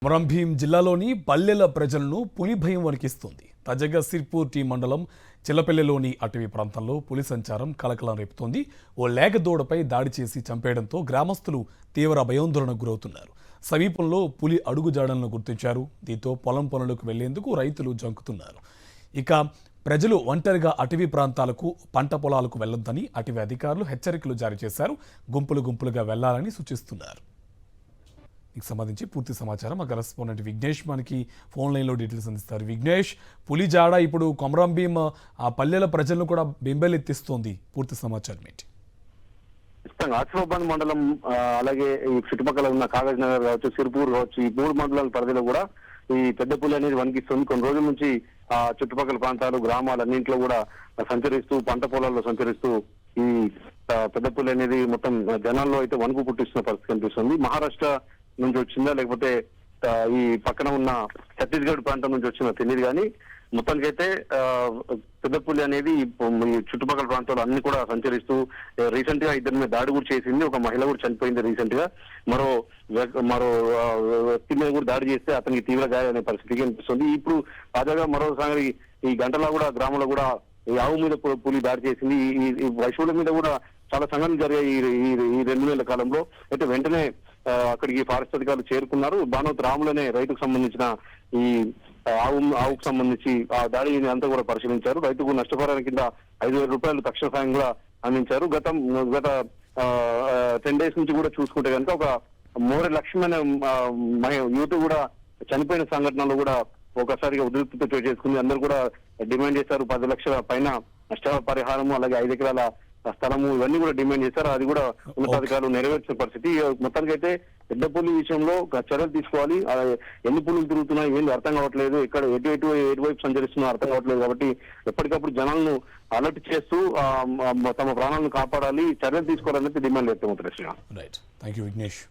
కొమరంభీం జిల్లాలోని పల్లెల ప్రజలను పులి భయం వణికిస్తుంది. తాజాగా సిర్పూర్ టీ మండలం చిల్లపల్లెలోని అటవీ ప్రాంతంలో పులి సంచారం కలకలం రేపుతోంది. ఓ లేగదూడపై దాడి చేసి చంపేయడంతో గ్రామస్తులు తీవ్ర భయాందోళనకు గురవుతున్నారు. సమీపంలో పులి అడుగుజాడలను గుర్తించారు. దీంతో పొలం పనులకు వెళ్లేందుకు రైతులు జంకుతున్నారు. ఇక ప్రజలు ఒంటరిగా అటవీ ప్రాంతాలకు, పంట పొలాలకు వెళ్లొద్దని అటవీ అధికారులు హెచ్చరికలు జారీ చేశారు. గుంపులుగా వెళ్లాలని సూచిస్తున్నారు. దీనికి సంబంధించి పూర్తి సమాచారం మా కరెస్పాండెంట్ విఘ్నేష్ మనకి ఫోన్ లైన్లో డీటెయిల్స్ అందిస్తారు. విఘ్నేష్, పులి జాడ ఇప్పుడు కొమరంభీం ఆ పల్లెల ప్రజలను కూడా బెంబేలెత్తిస్తోంది. పూర్తి సమాచారం ఏంటి? ఆసిఫాబాద్ మండలం అలాగే ఈ చుట్టుపక్కల ఉన్న కాగజ్ నగర్ కావచ్చు, సిర్పూర్ కావచ్చు, ఈ 3 మండలాల పరిధిలో కూడా ఈ పెద్ద పులి అనేది వణికిస్తుంది. కొన్ని రోజుల నుంచి ఆ చుట్టుపక్కల ప్రాంతాలు, గ్రామాలన్నింటిలో కూడా సంచరిస్తూ, పంట పొలాల్లో సంచరిస్తూ ఈ పెద్ద పులి అనేది మొత్తం జనాల్లో అయితే వణుకు పుట్టిస్తున్న పరిస్థితి కనిపిస్తుంది. మహారాష్ట్ర నుంచి వచ్చిందా లేకపోతే ఈ పక్కన ఉన్న ఛత్తీస్గఢ్ ప్రాంతం నుంచి వచ్చిందో తెలియదు, కానీ మొత్తానికైతే పెద్ద పులి అనేది ఈ చుట్టుపక్కల ప్రాంతాలు అన్ని కూడా సంచరిస్తూ రీసెంట్ గా ఇద్దరి మీద దాడి కూడా చేసింది. ఒక మహిళ కూడా చనిపోయింది రీసెంట్ గా. మరో వ్యక్తి మీద కూడా దాడి చేస్తే అతనికి తీవ్ర గాయాలనే పరిస్థితి కనిపిస్తుంది. ఇప్పుడు తాజాగా మరోసారి ఈ గంటలా కూడా గ్రామంలో కూడా ఈ ఆవు మీద పులి దాడి చేసింది. ఈ పశువుల మీద కూడా చాలా సంఘటనలు జరిగాయి ఈ 2 నెలల కాలంలో. అయితే వెంటనే అక్కడికి ఫారెస్ట్ అధికారులు చేరుకున్నారు. బానోత్ రాములనే రైతుకు సంబంధించిన ఈ ఆవుకు సంబంధించి ఆ దాడిని అంతా కూడా పరిశీలించారు. రైతుకు నష్టపరిహారం కింద 5,000 రూపాయలు తక్షణ సాయం కూడా అందించారు. గత 10 డేస్ నుంచి కూడా చూసుకుంటే కనుక ఒక మోరె లక్ష్మణ యూత్ కూడా చనిపోయిన సంఘటనలు కూడా ఒకసారిగా ఉద్రిక్తత చోటు చేసుకుంది. అందరూ కూడా డిమాండ్ చేశారు 10 లక్షల పైన నష్టపరిహారము, అలాగే 5 ఎకరాల స్థలము, ఇవన్నీ కూడా డిమాండ్ చేశారు. అది కూడా ఉన్నతాధికారులు నెరవేర్చిన పరిస్థితి. మొత్తానికైతే పెద్ద పులి విషయంలో చర్యలు తీసుకోవాలి. ఎన్ని పులులు తిరుగుతున్నాయి ఏంటి అర్థం కావట్లేదు, ఇక్కడ ఎటువైపు సంచరిస్తున్నా అర్థం కావట్లేదు. కాబట్టి ఎప్పటికప్పుడు జనాలను అలర్ట్ చేస్తూ తమ ప్రాణాలను కాపాడాలి, చర్యలు తీసుకోవాలనేది డిమాండ్ వ్యక్తమవుతుంది. Right, thank you Vignesh.